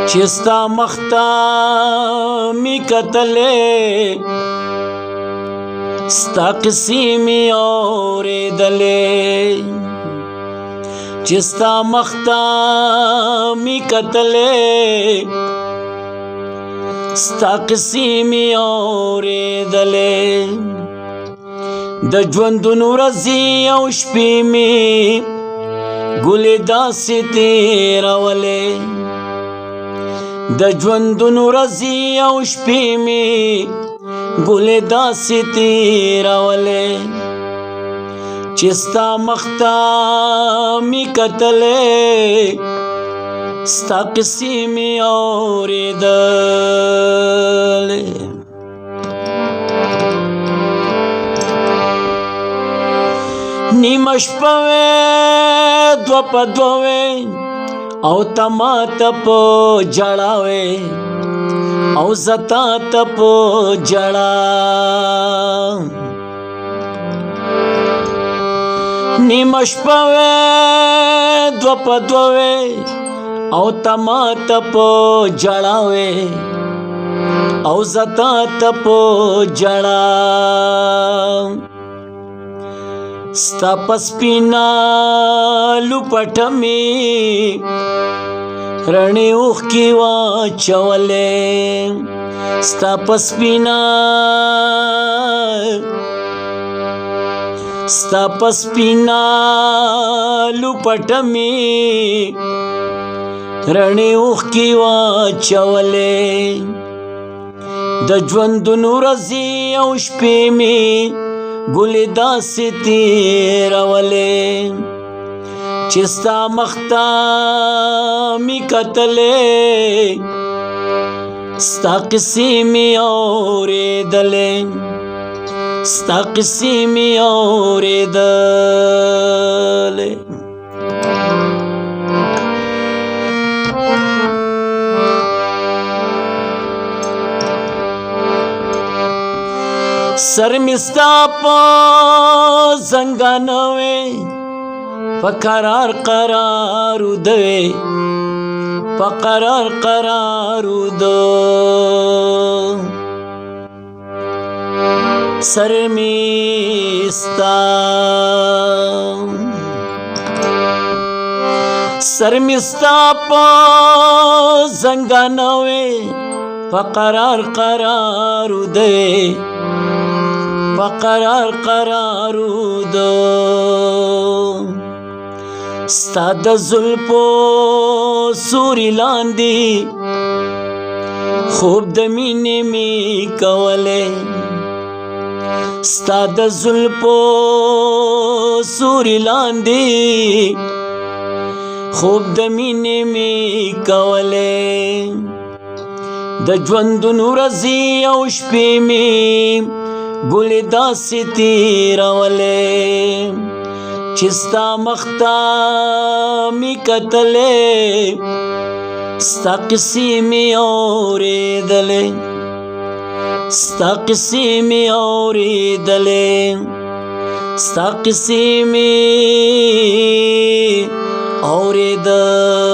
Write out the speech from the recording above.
چې ستا مخته می کتلې ستا قصې می اورېدلې چې ستا مخته می کتلې ستا قصې می اورېدلې د ژوندون ورځې او شپې می ګلې داسې تېرولې د ژوندون ورځې او شپې می ګلې داسې تېرولې چې ستا مخته می کتلې ستا قصې می اورېدلې نیمه شپه وې دوه په دوه وې او ته ماته په ژړا وې او زه تا ته په ژړا نیمه شپه وې دوه په دوه وې او ته ماته په ژړا وې او زه تا ته په ژړا ستا په سپینه لوپټه مې رڼې اوښکې واچولې ستا په سپینه لوپټه مې رڼې اوښکې واچولې د ژوندون ورځې او شپې مې ګلې داسې تېرولې چې ستا مخته می کتلې ستا قصې می اورېدلې ستا قصې می اورېدلې سر می ستا په زنګانه وې په قرار ودوې په قرار ودو سر می ستا په زنګانه وې په قرار ودوې په قرار ودو ستا د زلفو سوري لاندې خوب د مینې می کولې ستا د زلفو سوري لاندې خوب د مینې می کولې د ژوندون ورځې او شپې می ګلې داسې تېرولې چې ستا مخته می کتلې ستا قصې می اورېدلې ستا قصې می اورېدلې ستا قصې می اورېدلې